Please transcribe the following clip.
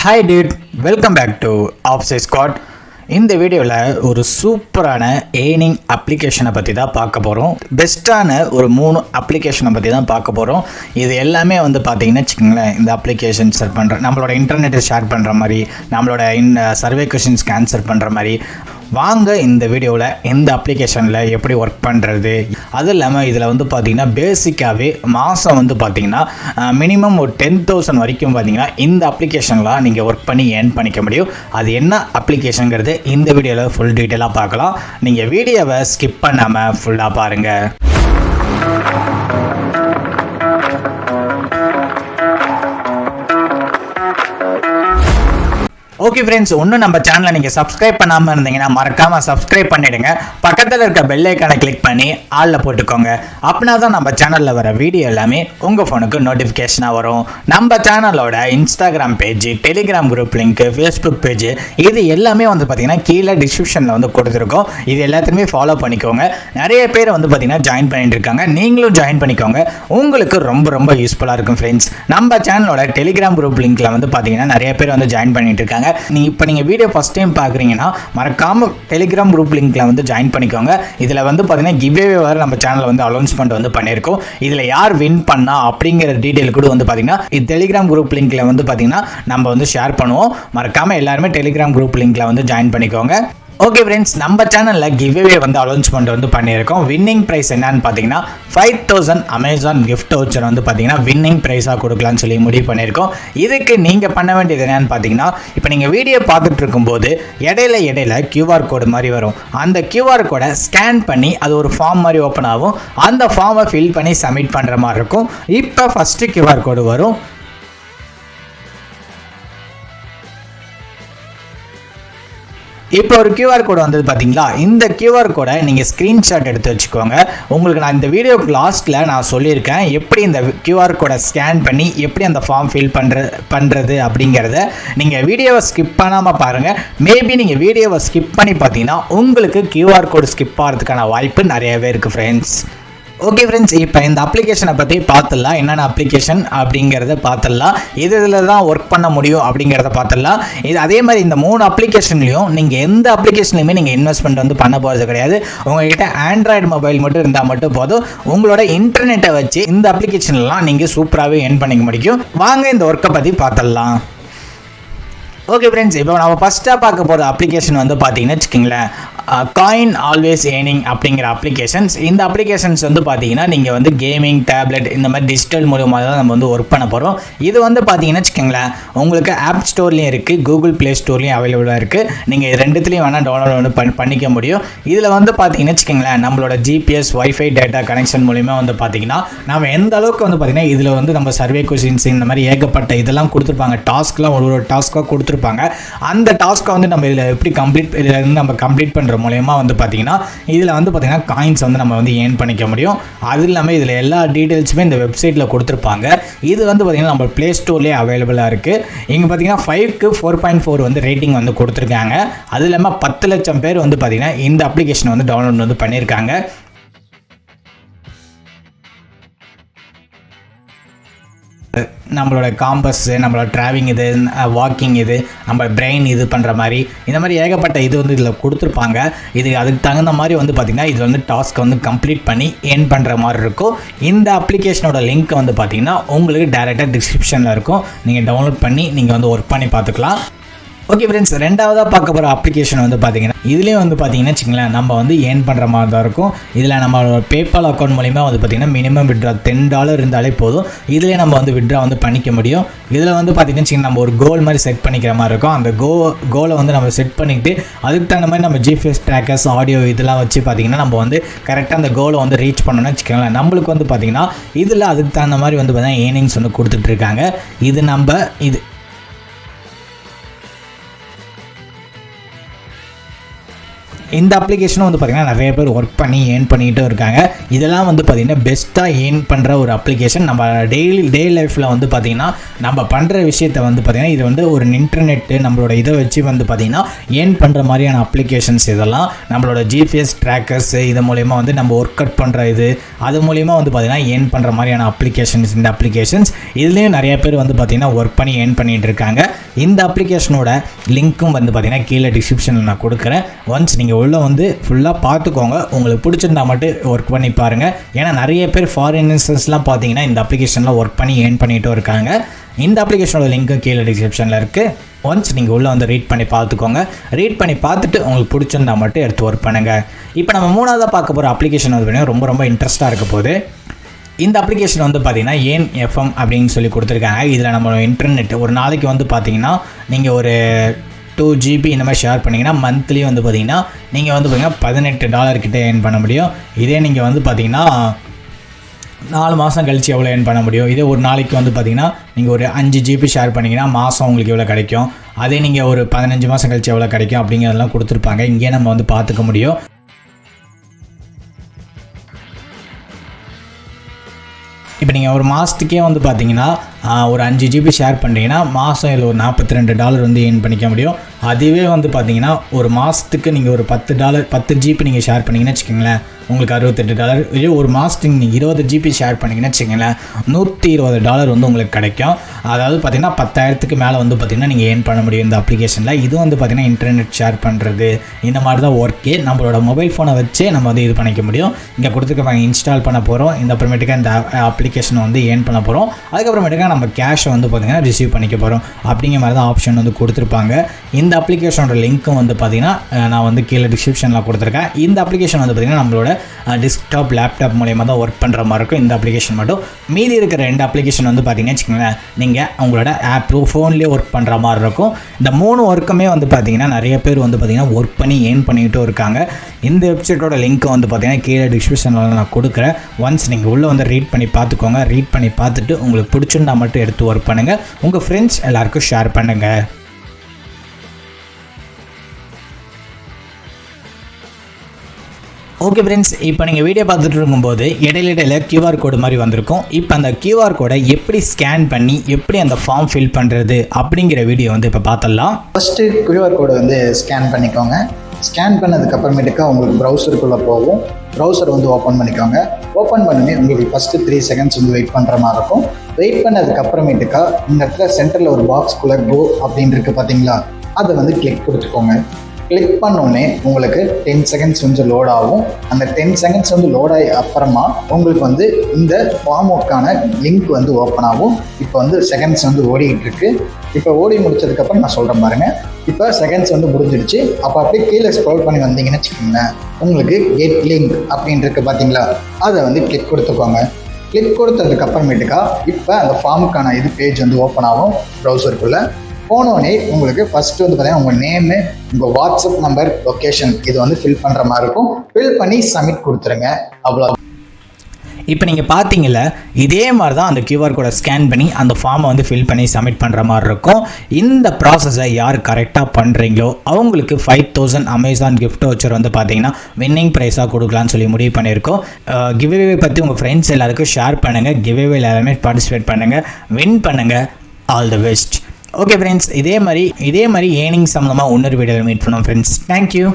Hi dude, welcome back to Offside Squad. இந்த வீடியோவில் ஒரு சூப்பரான ஏர்னிங் அப்ளிகேஷனை பற்றி தான் பார்க்க போகிறோம். பெஸ்ட்டான ஒரு 3 அப்ளிகேஷனை பற்றி தான் பார்க்க போகிறோம். இது எல்லாமே பார்த்திங்கன்னா வச்சுக்கோங்களேன், இந்த அப்ளிகேஷன் ஷேர் பண்ணுற நம்மளோட இன்டர்நெட்டை ஷேர் பண்ணுற மாதிரி, நம்மளோட சர்வே கொஷின்ஸ்க்கு ஆன்சர் பண்ணுற மாதிரி. வாங்க இந்த வீடியோவில் இந்த அப்ளிகேஷனில் எப்படி ஒர்க் பண்ணுறது, அது இல்லாமல் இதில் பார்த்திங்கன்னா பேசிக்காகவே மாதம் பார்த்திங்கன்னா மினிமம் ஒரு 10,000 வரைக்கும் பார்த்திங்கன்னா இந்த அப்ளிகேஷனில் நீங்கள் ஒர்க் பண்ணி ஏர்ன் பண்ணிக்க முடியும். அது என்ன அப்ளிகேஷனுங்கிறது இந்த வீடியோவில் ஃபுல் டீட்டெயிலாக பார்க்கலாம். நீங்கள் வீடியோவை ஸ்கிப் பண்ணாமல் ஃபுல்லாக பாருங்கள். ஓகே ஃப்ரெண்ட்ஸ், இன்னும் நம்ம சேனலை நீங்கள் சப்ஸ்கிரைப் பண்ணாமல் இருந்தீங்கன்னா மறக்காமல் சப்ஸ்கிரைப் பண்ணிவிடுங்க. பக்கத்தில் இருக்க பெல் ஐக்கானை கிளிக் பண்ணி ஆளில் போட்டுக்கோங்க. அப்படின்னா தான் நம்ம சேனலில் வர வீடியோ எல்லாமே உங்கள் ஃபோனுக்கு நோட்டிஃபிகேஷனாக வரும். நம்ம சேனலோட Instagram page, Telegram group link, Facebook page, இது எல்லாமே பார்த்திங்கன்னா கீழே டிஸ்கிரிப்ஷனில் கொடுத்துருக்கோம். இது எல்லாத்தையுமே ஃபாலோ பண்ணிக்கோங்க. நிறைய பேர் பார்த்திங்கன்னா ஜாயின் பண்ணிட்டு இருக்காங்க. நீங்களும் ஜாயின் பண்ணிக்கோங்க. உங்களுக்கு ரொம்ப ரொம்ப யூஸ்ஃபுல்லாக இருக்கும் ஃப்ரெண்ட்ஸ். நம்ம சேனலோட டெலிகிராம் குரூப் லிங்க்கில் பார்த்திங்கன்னா நிறைய பேர் ஜாயின் பண்ணிட்டு இருக்காங்க. நீங்கள் வீடியோ ஃபஸ்ட் டைம் பார்க்குறீங்கன்னா மறக்காமல் டெலிகிராம் குரூப் லிங்க்கில் ஜாயின் பண்ணிக்கோங்க. இதில் பார்த்தீங்கன்னா கிவ்அவே வர நம்ம சேனலில் அனௌன்ஸ்மெண்ட் பண்ணியிருக்கோம். இதில் யார் வின் பண்ணா அப்படிங்கிற டீட்டெயில் கூட பார்த்தீங்கன்னா இது டெலிகிராம் குரூப் லிங்க்கில் பார்த்தீங்கன்னா நம்ம ஷேர் பண்ணுவோம். மறக்காமல் எல்லாருமே டெலிகிராம் குரூப் லிங்க்கில் ஜாயின் பண்ணிக்கோங்க. ஓகே ஃப்ரெண்ட்ஸ், நம்ம சேனலில் கிவ்அவே அனௌன்ஸ்மெண்ட் பண்ணியிருக்கோம். வின்னிங் ப்ரைஸ் என்னன்னு பார்த்தீங்கன்னா 5,000 அமேசான் கிஃப்ட் வவுச்சர் பார்த்தீங்கன்னா வின்னிங் ப்ரைஸாக கொடுக்கலான்னு சொல்லி முடிவு பண்ணியிருக்கோம். இதுக்கு நீங்கள் பண்ண வேண்டியது என்னன்னு பார்த்தீங்கன்னா, இப்போ நீங்கள் வீடியோ பார்த்துட்டு இருக்கும்போது இடையில QR கோடு மாதிரி வரும். அந்த QR கோடை ஸ்கேன் பண்ணி அது ஒரு ஃபார்ம் மாதிரி ஓப்பன் ஆகும். அந்த ஃபார்மை ஃபில் பண்ணி சப்மிட் பண்ணுற மாதிரி இருக்கும். இப்போ ஃபஸ்ட்டு QR கோடு வரும். இப்போ ஒரு QR கோடு பார்த்தீங்களா? இந்த QR கோடை நீங்கள் ஸ்க்ரீன்ஷாட் எடுத்து வச்சுக்கோங்க. உங்களுக்கு நான் இந்த வீடியோக்கு லாஸ்ட்டில் நான் சொல்லியிருக்கேன் எப்படி இந்த QR கோடை ஸ்கேன் பண்ணி எப்படி அந்த ஃபார்ம் ஃபில் பண்ணுறது அப்படிங்கிறத. நீங்கள் வீடியோவை ஸ்கிப் பண்ணாமல் பாருங்கள். மேபி நீங்கள் வீடியோவை ஸ்கிப் பண்ணி பார்த்தீங்கன்னா உங்களுக்கு QR கோடு ஸ்கிப் ஆகிறதுக்கான வாய்ப்பு நிறையவே இருக்குது ஃப்ரெண்ட்ஸ். ஓகே ஃப்ரெண்ட்ஸ், இப்போ இந்த அப்ளிகேஷனை பற்றி பார்த்துடலாம். என்னென்ன அப்ளிகேஷன் அப்படிங்கிறத பார்த்துடலாம். இதில் தான் ஒர்க் பண்ண முடியும் அப்படிங்கிறத பார்த்துடலாம். இது அதே மாதிரி இந்த 3 அப்ளிகேஷன்லையும் நீங்கள் எந்த அப்ளிகேஷன்லையுமே நீங்கள் இன்வெஸ்ட்மெண்ட் பண்ண போகிறது கிடையாது. உங்கள்கிட்ட ஆண்ட்ராய்டு மொபைல் மட்டும் இருந்தால் மட்டும் போதும். உங்களோட இன்டர்நெட்டை வச்சு இந்த அப்ளிகேஷன்லாம் நீங்கள் சூப்பராகவே ஏர்ன் பண்ணிக்க முடியும். வாங்க இந்த ஒர்க்கை பற்றி பார்த்துடலாம். ஓகே ஃப்ரெண்ட்ஸ், இப்போ நம்ம ஃபஸ்ட்டாக பார்க்க போகிற அப்ளிகேஷன் பார்த்தீங்கன்னா வச்சுக்கிங்களேன், காயின் ஆல்வேஸ் ஏர்னிங் அப்படிங்கிற அப்ளிகேஷன்ஸ். இந்த அப்ளிகேஷன்ஸ் பார்த்தீங்கன்னா நீங்கள் கேமிங், டேப்லெட் இந்த மாதிரி டிஜிட்டல் மூலமாக தான் நம்ம ஒர்க் பண்ண போகிறோம். இது பார்த்தீங்கன்னா வச்சுக்கிங்களேன், உங்களுக்கு ஆப் ஸ்டோர்லேயும் இருக்குது, கூகுள் ப்ளே ஸ்டோர்லேயும் அவைலபிளாக இருக்குது. நீங்கள் ரெண்டுத்துலேயும் வேணால் டவுன்லோட் பண்ணிக்க முடியும். இதில் பார்த்தீங்கன்னா வச்சுக்கிங்களேன், நம்மளோட ஜிபிஎஸ், வைஃபை டேட்டா கனெக்ஷன் மூலிமா பார்த்தீங்கன்னா நம்ம எந்த அளவுக்கு பார்த்தீங்கன்னா இதில் நம்ம சர்வே கொஷின்ஸ் இந்த மாதிரி ஏகப்பட்ட இதெல்லாம் கொடுத்துருப்பாங்க. டாஸ்க்லாம் ஒரு டாஸ்க்காக கொடுத்துருப்பாங்க. அந்த டாஸ்க்கை நம்ம இதில் எப்படி நம்ம கம்ப்ளீட் பண்ணுற மூலமா பார்த்தீங்கன்னா இதில் பார்த்தீங்கன்னா காயின்ஸ் நம்ம ஏர்ன் பண்ணிக்க முடியும். அது இல்லாமல் இதில் எல்லா டீட்டெயில்ஸுமே இந்த வெப்சைட்டில் கொடுத்துருப்பாங்க. இது பார்த்தீங்கன்னா நம்ம ப்ளே ஸ்டோர்லேயே அவைலபிளாக இருக்குது. இங்கே பார்த்தீங்கன்னா 5க்கு 4.4 ரேட்டிங் கொடுத்துருக்காங்க. அது இல்லாமல் 10 லட்சம் பேர் பார்த்தீங்கன்னா இந்த அப்ளிகேஷன் டவுன்லோட் பண்ணியிருக்காங்க. நம்மளோட காம்பஸ், நம்மளோட ட்ராவலிங், இது வாக்கிங், இது நம்ம பிரெயின் இது பண்ணுற மாதிரி இந்த மாதிரி ஏகப்பட்ட இது இதில் கொடுத்துருப்பாங்க. இது அதுக்கு தகுந்த மாதிரி பார்த்திங்கன்னா இது டாஸ்க்கை கம்ப்ளீட் பண்ணி ஏர்ன் பண்ணுற மாதிரி இருக்கும். இந்த அப்ளிகேஷனோட லிங்க் பார்த்திங்கன்னா உங்களுக்கு டேரெக்டாக டிஸ்கிரிப்ஷனில் இருக்கும். நீங்கள் டவுன்லோட் பண்ணி நீங்கள் ஒர்க் பண்ணி பார்த்துக்கலாம். ஓகே ஃப்ரெண்ட்ஸ், ரெண்டாவதாக பார்க்க போகிற அப்ளிகேஷன் பார்த்தீங்கன்னா இதுலேயும் பார்த்தீங்கன்னா வச்சுங்களேன், நம்ம ஏர்ன் பண்ணுற மாதிரி தான் இருக்கும். இதில் நம்மளோட பேபால் அக்கௌண்ட் மூலிமா பார்த்தீங்கன்னா மினிமம் விட்ரா $10 இருந்தாலே போதும். இதிலே நம்ம விட்ரா பண்ணிக்க முடியும். இதில் பார்த்தீங்கன்னா வச்சுக்கோங்க, நம்ம ஒரு கோல் மாதிரி செட் பண்ணிக்கிற மாதிரி இருக்கும். அந்த கோலை நம்ம செட் பண்ணிக்கிட்டு அதுக்கு தகுந்த மாதிரி நம்ம ஜிபிஎஸ் ட்ராக்கர்ஸ், ஆடியோ இதெல்லாம் வச்சு பார்த்தீங்கன்னா நம்ம கரெக்டாக அந்த கோலை ரீச் பண்ணணும்னு வச்சுக்கோங்களேன். நம்மளுக்கு பார்த்தீங்கன்னா இதில் அதுக்கு தகுந்த மாதிரி பார்த்தீங்கன்னா ஏர்னிங்ஸ் கொடுத்துட்ருக்காங்க. இது இந்த அப்ளிகேஷனும் வந்து பார்த்திங்கன்னா நிறைய பேர் ஒர்க் பண்ணி ஏர்ன் பண்ணிக்கிட்டும் இருக்காங்க. இதெல்லாம் வந்து பார்த்திங்கன்னா பெஸ்ட்டாக ஏர்ன் பண்ணுற ஒரு அப்ளிகேஷன். நம்ம டே லைஃப்பில் வந்து பார்த்திங்கன்னா நம்ம பண்ணுற விஷயத்தை வந்து பார்த்திங்கன்னா இது வந்து ஒரு இன்டர்நெட்டு நம்மளோட இதை வச்சு வந்து பார்த்திங்கன்னா ஏர்ன் பண்ணுற மாதிரியான அப்ளிகேஷன்ஸ் இதெல்லாம். நம்மளோட ஜிபிஎஸ் ட்ராக்கர்ஸ் இது மூலயமா வந்து நம்ம ஒர்க் அவுட் பண்ணுற இது அது மூலயமா வந்து பார்த்திங்கன்னா ஏர்ன் பண்ணுற மாதிரியான அப்ளிகேஷன்ஸ் இந்த அப்ளிகேஷன்ஸ். இதுலேயும் நிறைய பேர் வந்து பார்த்திங்கன்னா ஒர்க் பண்ணி ஏர்ன் பண்ணிகிட்டு இருக்காங்க. இந்த அப்ளிகேஷனோட லிங்க்கும் வந்து பார்த்திங்கன்னா கீழே டிஸ்கிரிப்ஷனில் நான் கொடுக்குறேன். ஒன்ஸ் நீங்கள் உள்ளே வந்து ஃபுல்லாக பார்த்துக்கோங்க. உங்களுக்கு பிடிச்சிருந்தா மட்டும் ஒர்க் பண்ணி பாருங்கள். ஏன்னா நிறைய பேர் ஃபாரினர்ஸ்லாம் பார்த்தீங்கன்னா இந்த அப்ளிகேஷனில் ஒர்க் பண்ணி ஏர்ன் பண்ணிகிட்டும் இருக்காங்க. இந்த அப்ளிகேஷனோட லிங்க்கும் கீழே டிஸ்கிரிப்ஷனில் இருக்குது. ஒன்ஸ் நீங்கள் உள்ளே வந்து ரீட் பண்ணி பார்த்துக்கோங்க. ரீட் பண்ணி பார்த்துட்டு உங்களுக்கு பிடிச்சிருந்தா மட்டும் எடுத்து ஒர்க் பண்ணுங்கள். இப்போ நம்ம மூணாவதாக பார்க்க போகிற அப்ளிகேஷன் வந்து பார்த்திங்கன்னா ரொம்ப இன்ட்ரெஸ்ட்டாக இருக்க போகுது. இந்த அப்ளிகேஷன் வந்து பார்த்திங்கன்னா ஏன் எஃப்எம் அப்படின்னு சொல்லி கொடுத்துருக்காங்க. இதில் நம்ம இன்டர்நெட் ஒரு நாளைக்கு வந்து பார்த்திங்கன்னா நீங்கள் ஒரு 2 GB இந்த மாதிரி ஷேர் பண்ணிங்கன்னா மந்த்லி வந்து பார்த்திங்கன்னா நீங்கள் வந்து பார்த்திங்கன்னா $18 கிட்டே ஏர்ன் பண்ண முடியும். இதே நீங்கள் வந்து பார்த்திங்கன்னா 4 மாதம் கழித்து எவ்வளோ ஏர்ன் பண்ண முடியும். இதே ஒரு நாளைக்கு வந்து பார்த்திங்கன்னா நீங்கள் ஒரு 5 GB ஷேர் பண்ணிங்கன்னா மாதம் உங்களுக்கு எவ்வளோ கிடைக்கும். அதே நீங்கள் ஒரு 15 மாதம் கழித்து எவ்வளோ கிடைக்கும் அப்படிங்கிறதெல்லாம் கொடுத்துருப்பாங்க. இங்கே நம்ம வந்து பார்த்துக்க முடியும். இப்போ நீங்கள் ஒரு மாதத்துக்கே வந்து பார்த்தீங்கன்னா ஒரு 5 GB ஷேர் பண்ணுறீங்கன்னா மாதம் இதில் ஒரு $42 வந்து ஏர்ன் பண்ணிக்க முடியும். அதுவே வந்து பார்த்தீங்கன்னா ஒரு மாதத்துக்கு நீங்கள் ஒரு $10 GB நீங்கள் ஷேர் பண்ணிங்கன்னு வச்சுக்கோங்களேன் உங்களுக்கு $68. இதே ஒரு மாதத்துக்கு நீங்கள் 20 GB ஷேர் பண்ணிங்கன்னு வச்சுக்கோங்களேன் $120 வந்து உங்களுக்கு கிடைக்கும். அதாவது பார்த்திங்கன்னா 10,000க்கு மேலே வந்து பார்த்திங்கன்னா நீங்கள் ஏர்ன் பண்ண முடியும் இந்த அப்ளிகேஷனில். இது வந்து பார்த்திங்கன்னா இன்டர்நெட் ஷேர் பண்ணுறது இந்த மாதிரி தான் ஒர்க்கே. நம்மளோட மொபைல் ஃபோனை வச்சே நம்ம வந்து இது பண்ணிக்க முடியும். இங்கே கொடுத்துருக்க இன்ஸ்டால் பண்ண போகிறோம். இந்த அப்புறமேட்டுக்கா இந்த அப்ளிகேஷனை வந்து ஏர்ன் பண்ண போகிறோம். அதுக்கப்புறமேட்டுக்கா நம்ம கேஷை வந்து பார்த்திங்கன்னா ரிசீவ் பண்ணிக்க போகிறோம். அப்படிங்கிற மாதிரி தான் ஆப்ஷன் வந்து கொடுத்துருப்பாங்க. இந்த அப்ளிகேஷனோட லிங்க்கும் வந்து பார்த்திங்கன்னா நான் வந்து கீழே டிஸ்கிரிப்ஷனில் கொடுத்துருக்கேன். இந்த அப்ளிகேஷன் வந்து பார்த்திங்கன்னா நம்மளோட டெஸ்க்டாப் லேப்டாப் மூலயமா தான் ஒர்க் பண்ணுற மாதிரி இருக்கும் இந்த அப்ளிகேஷன் மட்டும். மீதி இருக்கிற 2 அப்ளிகேஷன் வந்து பார்த்திங்கன்னா வச்சுக்கோங்களேன் நீங்கள் உங்களோட ஆப் ஃபோன்லேயே ஒர்க் பண்ணுற மாதிரி இருக்கும். இந்த 3 ஒர்க்குமே வந்து பார்த்திங்கன்னா நிறைய பேர் வந்து பார்த்திங்கன்னா ஒர்க் பண்ணி ஏர்ன் பண்ணிக்கிட்டும் இருக்காங்க. இந்த வெப்சைட்டோட லிங்க்கை வந்து பார்த்திங்கன்னா கீழே டிஸ்கிரிப்ஷனில் நான் கொடுக்குறேன். ஒன்ஸ் நீங்கள் உள்ளே வந்து ரீட் பண்ணி பார்த்துக்கோங்க. ரீட் பண்ணி பார்த்துட்டு உங்களுக்கு பிடிச்சிருந்தா மட்டும் எடுத்து ஒர்க் பண்ணுங்கள். உங்கள் ஃப்ரெண்ட்ஸ் எல்லாருக்கும் ஷேர் பண்ணுங்கள். ஓகே ஃப்ரெண்ட்ஸ், இப்போ நீங்கள் வீடியோ பார்த்துட்டு இருக்கும்போது இடையில QR கோடு மாதிரி வந்திருக்கும். இப்போ அந்த QR கோடை எப்படி ஸ்கேன் பண்ணி எப்படி அந்த ஃபார்ம் ஃபில் பண்ணுறது அப்படிங்கிற வீடியோ வந்து இப்போ பார்த்துடலாம். ஃபஸ்ட்டு QR கோடை வந்து ஸ்கேன் பண்ணிக்கோங்க. ஸ்கேன் பண்ணதுக்கப்புறமேட்டுக்கா உங்களுக்கு ப்ரௌசருக்குள்ளே போகும். ப்ரௌசர் வந்து ஓப்பன் பண்ணிக்கோங்க. ஓப்பன் பண்ணி உங்களுக்கு ஃபஸ்ட்டு 3 செகண்ட்ஸ் வந்து வெயிட் பண்ணுற மாதிரி இருக்கும். வெயிட் பண்ணதுக்கப்புறமேட்டுக்கா இந்த இடத்துல சென்டரில் ஒரு பாக்ஸ்குள்ளே கோ அப்படின்னு இருக்குது பார்த்தீங்களா, அதை வந்து கிளிக் கொடுத்துக்கோங்க. கிளிக் பண்ணோடனே உங்களுக்கு 10 செகண்ட்ஸ் வந்து லோட் ஆகும். அந்த 10 செகண்ட்ஸ் வந்து லோட் ஆகி அப்புறமா உங்களுக்கு வந்து இந்த ஃபார்ம் ஒர்க்கான லிங்க் வந்து ஓப்பன் ஆகும். இப்போ வந்து செகண்ட்ஸ் வந்து ஓடிக்கிட்டு இருக்கு. இப்போ ஓடி முடிச்சதுக்கப்புறம் நான் சொல்கிறேன் பாருங்கள். இப்போ செகண்ட்ஸ் வந்து முடிஞ்சிடுச்சு. அப்போ அப்படியே கீழே ஸ்க்ரோல் பண்ணி வந்தீங்கன்னு வச்சுக்கோங்களேன், உங்களுக்கு கெட் லிங்க் அப்படின்னு இருக்குது பார்த்தீங்களா, அதை வந்து கிளிக் கொடுத்துக்கோங்க. கிளிக் கொடுத்ததுக்கு அப்புறமேட்டுக்கா இப்போ அந்த ஃபார்முக்கான இது பேஜ் வந்து ஓப்பன் ஆகும் ப்ரௌசருக்குள்ளே. போனோடனே உங்களுக்கு ஃபஸ்ட்டு வந்து பார்த்தீங்கன்னா உங்கள் நேமு, உங்கள் வாட்ஸ்அப் நம்பர், லொக்கேஷன் இது வந்து ஃபில் பண்ணுற மாதிரி இருக்கும். ஃபில் பண்ணி சப்மிட் கொடுத்துருங்க. அவ்வளோ. இப்போ நீங்கள் பார்த்தீங்கல்ல, இதே மாதிரி தான் அந்த QR கோடை ஸ்கேன் பண்ணி அந்த ஃபார்மை வந்து ஃபில் பண்ணி சப்மிட் பண்ணுற மாதிரி இருக்கும். இந்த ப்ராசஸை யார் கரெக்டாக பண்ணுறீங்களோ அவங்களுக்கு 5,000 அமேசான் கிஃப்ட் வச்சர் வந்து பார்த்தீங்கன்னா வின்னிங் ப்ரைஸாக கொடுக்கலான்னு சொல்லி முடிவு பண்ணியிருக்கோம். கிவ்அவே பற்றி உங்கள் ஃப்ரெண்ட்ஸ் எல்லாருக்கும் ஷேர் பண்ணுங்கள். கிவ்அவே எல்லாருமே பார்ட்டிசிபேட் பண்ணுங்கள், வின் பண்ணுங்கள். All the best. Okay friends, இதே மாதிரி ஏர்னிங் சம்மந்தமாக இன்னொரு வீடியோவில் மீட் பண்ணுவோம் ஃப்ரெண்ட்ஸ். தேங்க்யூ.